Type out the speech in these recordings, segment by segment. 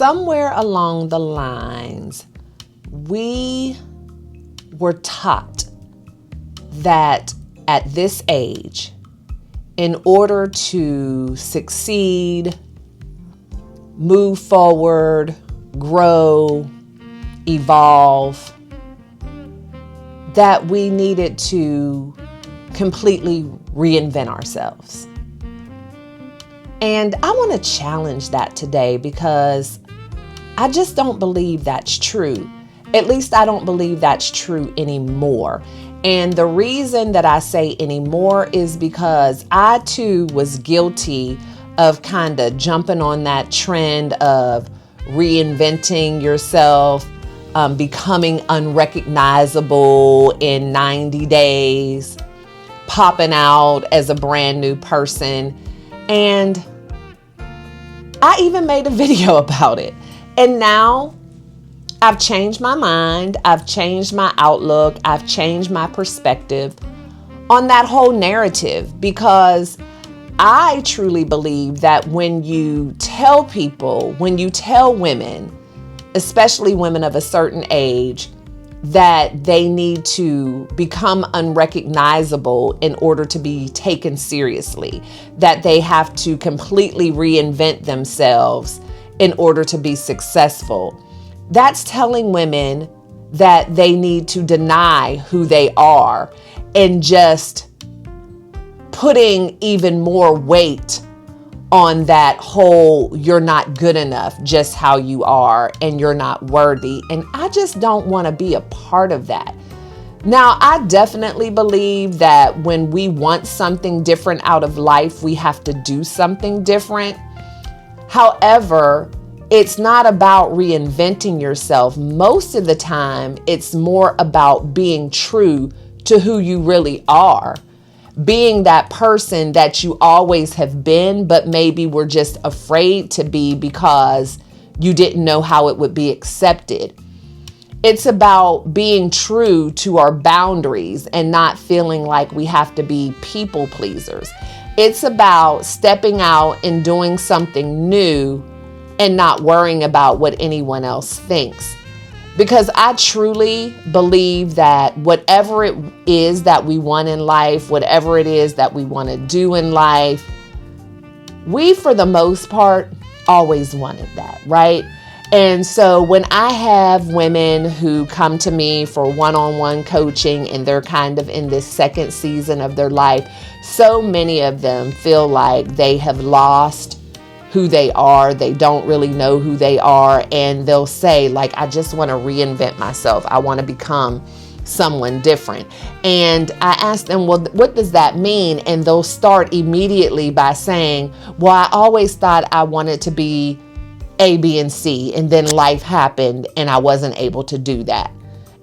somewhere along the lines, we were taught that at this age, in order to succeed, move forward, grow, evolve, that we needed to completely reinvent ourselves. And I want to challenge that today because I just don't believe that's true. At least I don't believe that's true anymore. And the reason that I say anymore is because I too was guilty of kind of jumping on that trend of reinventing yourself, becoming unrecognizable in 90 days, popping out as a brand new person. And I even made a video about it. And now I've changed my mind. I've changed my outlook. I've changed my perspective on that whole narrative, because I truly believe that when you tell people, when you tell women, especially women of a certain age, that they need to become unrecognizable in order to be taken seriously, that they have to completely reinvent themselves in order to be successful. That's telling women that they need to deny who they are and just putting even more weight on that whole you're not good enough just how you are and you're not worthy. And I just don't want to be a part of that. Now, I definitely believe that when we want something different out of life, we have to do something different. However, it's not about reinventing yourself. Most of the time, it's more about being true to who you really are. Being that person that you always have been, but maybe were just afraid to be because you didn't know how it would be accepted. It's about being true to our boundaries and not feeling like we have to be people pleasers. It's about stepping out and doing something new and not worrying about what anyone else thinks. Because I truly believe that whatever it is that we want in life, whatever it is that we want to do in life, we, for the most part, always wanted that, right? And so when I have women who come to me for one-on-one coaching and they're kind of in this second season of their life, so many of them feel like they have lost who they are. They don't really know who they are. And they'll say, like, I just want to reinvent myself. I want to become someone different. And I ask them, well, what does that mean? And they'll start immediately by saying, well, I always thought I wanted to be A, B, and C. And then life happened and I wasn't able to do that.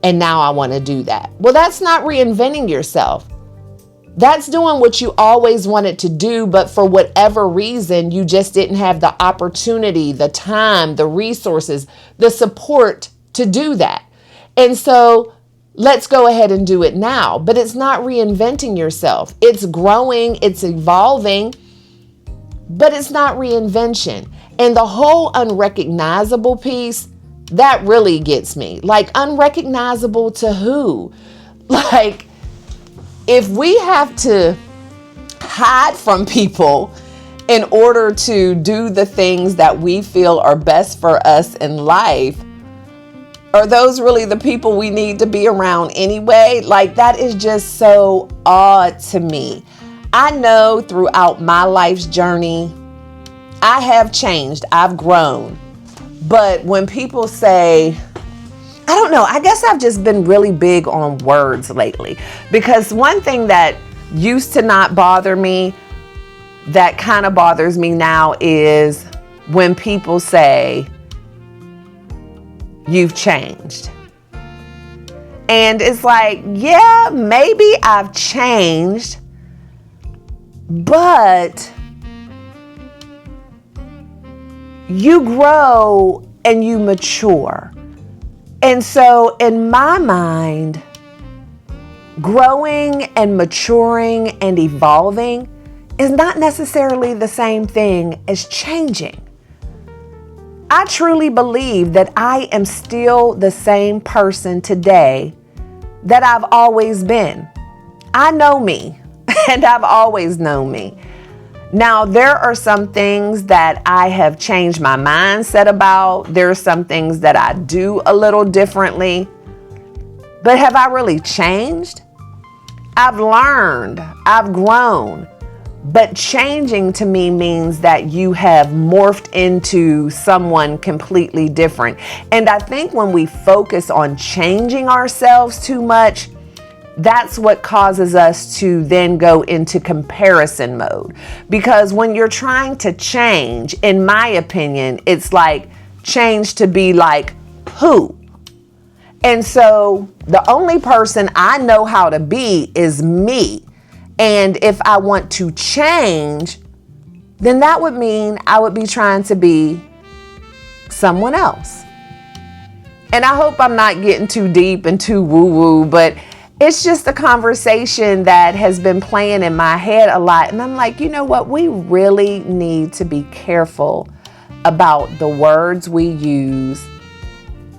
And now I want to do that. Well, that's not reinventing yourself. That's doing what you always wanted to do, but for whatever reason, you just didn't have the opportunity, the time, the resources, the support to do that. And so let's go ahead and do it now. But it's not reinventing yourself. It's growing, it's evolving, but it's not reinvention. And the whole unrecognizable piece, that really gets me. Like, unrecognizable to who? Like, if we have to hide from people in order to do the things that we feel are best for us in life, are those really the people we need to be around anyway? Like, that is just so odd to me. I know throughout my life's journey, I have changed, I've grown. But when people say, I don't know, I guess I've just been really big on words lately, because one thing that used to not bother me, that kind of bothers me now, is when people say, you've changed. And it's like, yeah, maybe I've changed, but you grow and you mature. And so in my mind, growing and maturing and evolving is not necessarily the same thing as changing. I truly believe that I am still the same person today that I've always been. I know me, and I've always known me. Now, there are some things that I have changed my mindset about. There are some things that I do a little differently. But have I really changed? I've learned, I've grown. But changing to me means that you have morphed into someone completely different. And I think when we focus on changing ourselves too much, that's what causes us to then go into comparison mode. Because when you're trying to change, in my opinion, it's like change to be like who? And so the only person I know how to be is me. And if I want to change, then that would mean I would be trying to be someone else. And I hope I'm not getting too deep and too woo-woo, but it's just a conversation that has been playing in my head a lot. And I'm like, you know what? We really need to be careful about the words we use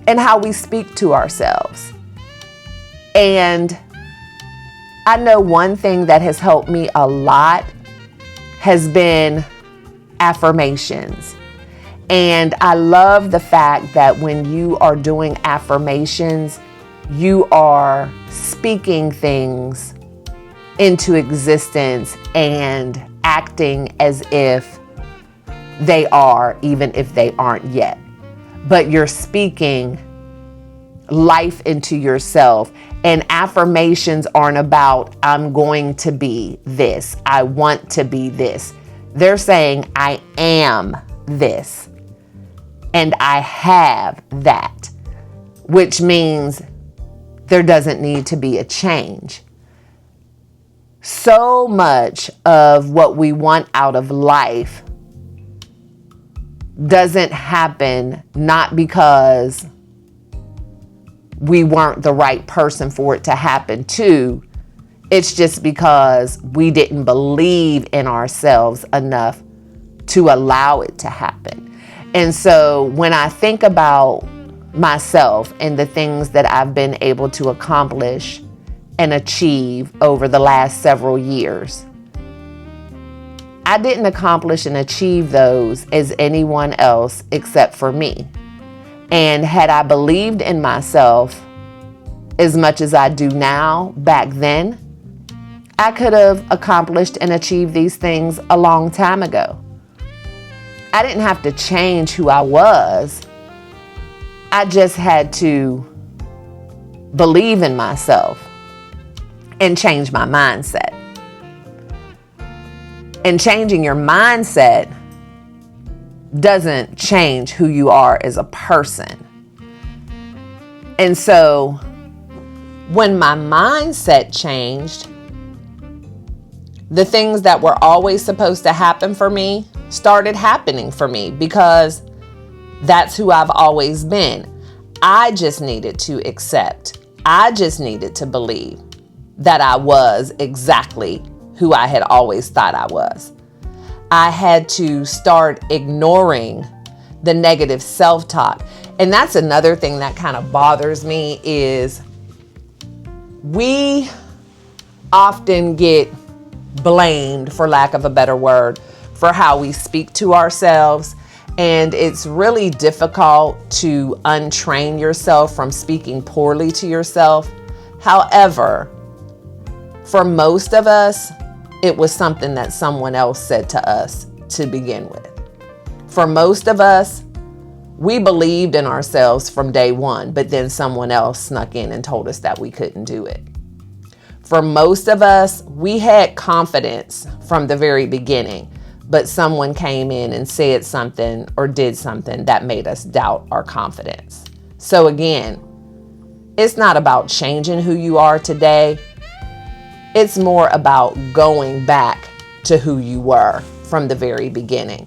and how we speak to ourselves. And I know one thing that has helped me a lot has been affirmations. And I love the fact that when you are doing affirmations, you are speaking things into existence and acting as if they are, even if they aren't yet. But you're speaking life into yourself. And affirmations aren't about, I'm going to be this. I want to be this. They're saying, I am this. And I have that. Which means there doesn't need to be a change. So much of what we want out of life doesn't happen not because we weren't the right person for it to happen to. It's just because we didn't believe in ourselves enough to allow it to happen. And so when I think about myself and the things that I've been able to accomplish and achieve over the last several years, I didn't accomplish and achieve those as anyone else except for me. And had I believed in myself as much as I do now back then, I could have accomplished and achieved these things a long time ago. I didn't have to change who I was. I just had to believe in myself and change my mindset. And changing your mindset doesn't change who you are as a person. And so when my mindset changed, the things that were always supposed to happen for me started happening for me because that's who I've always been. I just needed to accept. I just needed to believe that I was exactly who I had always thought I was. I had to start ignoring the negative self-talk. And that's another thing that kind of bothers me is we often get blamed, for lack of a better word, for how we speak to ourselves. And it's really difficult to untrain yourself from speaking poorly to yourself. However, for most of us, it was something that someone else said to us to begin with. For most of us, we believed in ourselves from day one, but then someone else snuck in and told us that we couldn't do it. For most of us, we had confidence from the very beginning, but someone came in and said something or did something that made us doubt our confidence. So again, it's not about changing who you are today. It's more about going back to who you were from the very beginning.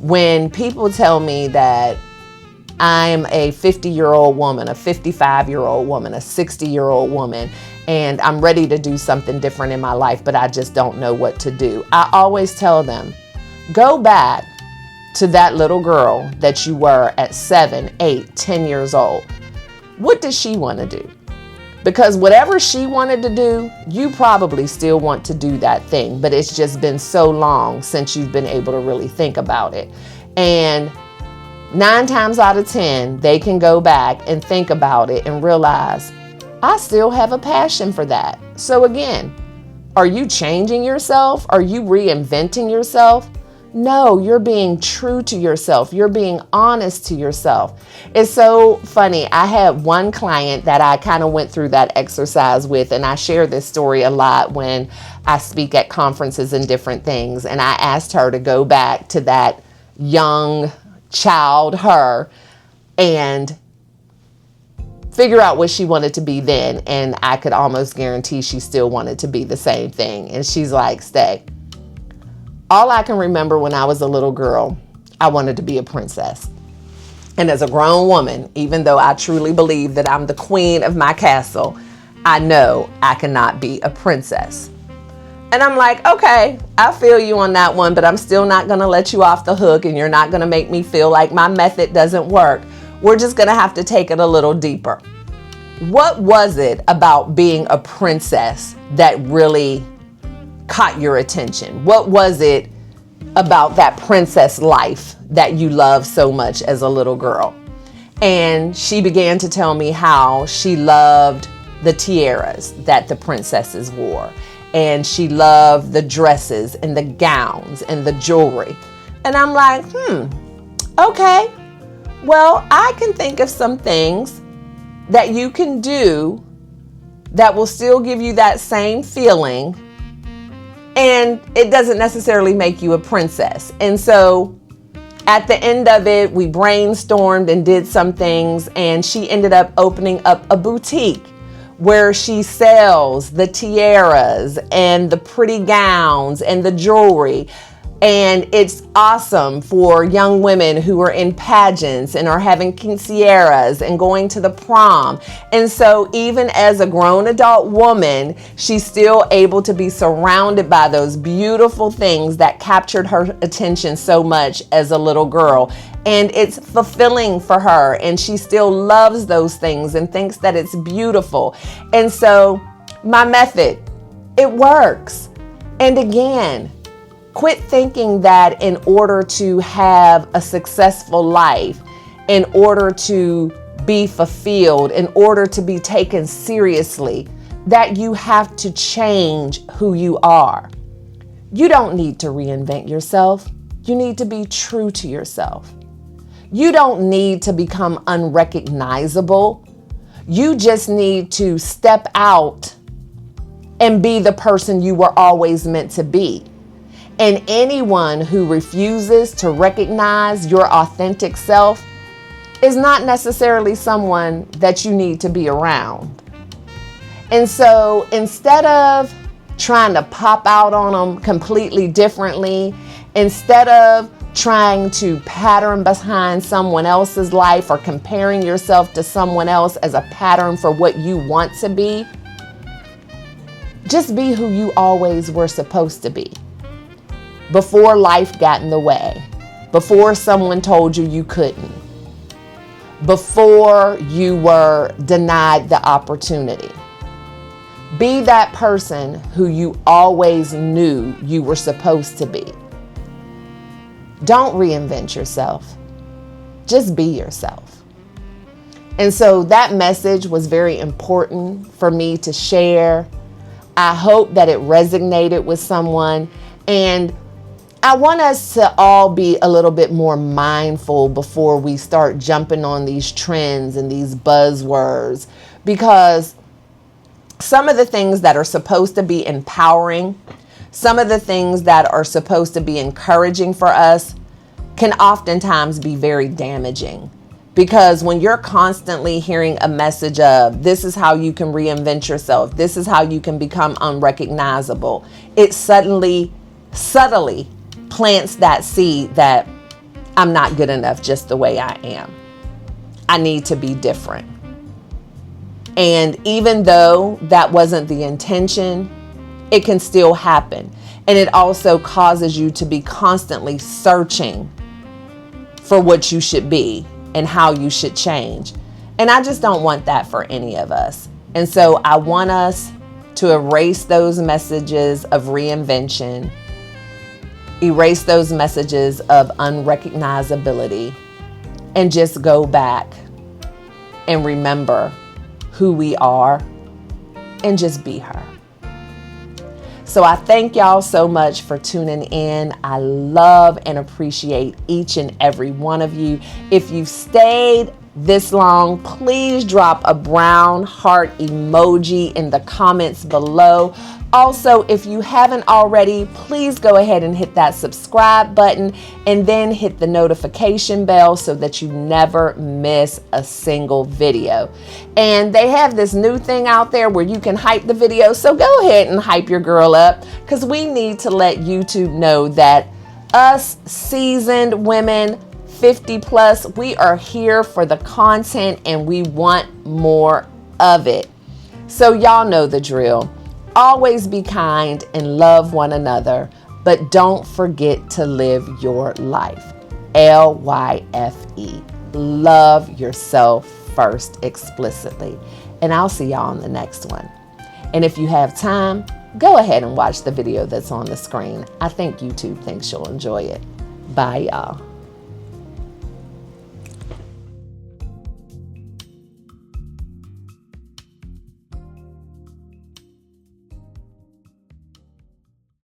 When people tell me that I'm a 50-year-old woman, a 55-year-old woman, a 60-year-old woman, and I'm ready to do something different in my life, but I just don't know what to do, I always tell them, go back to that little girl that you were at 7, 8, 10 years old, what does she want to do? Because whatever she wanted to do, you probably still want to do that thing, but it's just been so long since you've been able to really think about it. And 9 times out of 10, they can go back and think about it and realize, I still have a passion for that. So again, are you changing yourself? Are you reinventing yourself? No, you're being true to yourself. You're being honest to yourself. It's so funny. I had one client that I kind of went through that exercise with, and I share this story a lot when I speak at conferences and different things. And I asked her to go back to that young child, her, and figure out what she wanted to be then. And I could almost guarantee she still wanted to be the same thing. And she's like, stay. All I can remember when I was a little girl, I wanted to be a princess. And as a grown woman, even though I truly believe that I'm the queen of my castle, I know I cannot be a princess. And I'm like, okay, I feel you on that one, but I'm still not going to let you off the hook, and you're not going to make me feel like my method doesn't work. We're just going to have to take it a little deeper. What was it about being a princess that really caught your attention? What was it about that princess life that you loved so much as a little girl? And she began to tell me how she loved the tiaras that the princesses wore, and she loved the dresses and the gowns and the jewelry. And I'm like, okay, well, I can think of some things that you can do that will still give you that same feeling, and it doesn't necessarily make you a princess. And so at the end of it, we brainstormed and did some things, and she ended up opening up a boutique where she sells the tiaras and the pretty gowns and the jewelry. And it's awesome for young women who are in pageants and are having quinceañeras and going to the prom. And so even as a grown adult woman, she's still able to be surrounded by those beautiful things that captured her attention so much as a little girl. And it's fulfilling for her, and she still loves those things and thinks that it's beautiful. And so my method, it works. And again, quit thinking that in order to have a successful life, in order to be fulfilled, in order to be taken seriously, that you have to change who you are. You don't need to reinvent yourself. You need to be true to yourself. You don't need to become unrecognizable. You just need to step out and be the person you were always meant to be. And anyone who refuses to recognize your authentic self is not necessarily someone that you need to be around. And so instead of trying to pop out on them completely differently, instead of trying to pattern behind someone else's life or comparing yourself to someone else as a pattern for what you want to be, just be who you always were supposed to be. Before life got in the way, before someone told you you couldn't, before you were denied the opportunity. Be that person who you always knew you were supposed to be. Don't reinvent yourself. Just be yourself. And so that message was very important for me to share. I hope that it resonated with someone. And I want us to all be a little bit more mindful before we start jumping on these trends and these buzzwords, because some of the things that are supposed to be empowering, some of the things that are supposed to be encouraging for us can oftentimes be very damaging. Because when you're constantly hearing a message of, this is how you can reinvent yourself, this is how you can become unrecognizable, it subtly plants that seed that I'm not good enough just the way I am. I need to be different. And even though that wasn't the intention, it can still happen. And it also causes you to be constantly searching for what you should be and how you should change. And I just don't want that for any of us. And so I want us to erase those messages of reinvention, erase those messages of unrecognizability, and just go back and remember who we are and just be her. So I thank y'all so much for tuning in. I love and appreciate each and every one of you. If you've stayed this long, please drop a brown heart emoji in the comments below. Also, if you haven't already, please go ahead and hit that subscribe button and then hit the notification bell so that you never miss a single video. And they have this new thing out there where you can hype the video. So go ahead and hype your girl up, because we need to let YouTube know that us seasoned women, 50 plus, we are here for the content and we want more of it. So y'all know the drill. Always be kind and love one another, but don't forget to live your life. LYFE. Love yourself first explicitly. And I'll see y'all on the next one. And if you have time, go ahead and watch the video that's on the screen. I think YouTube thinks you'll enjoy it. Bye, y'all.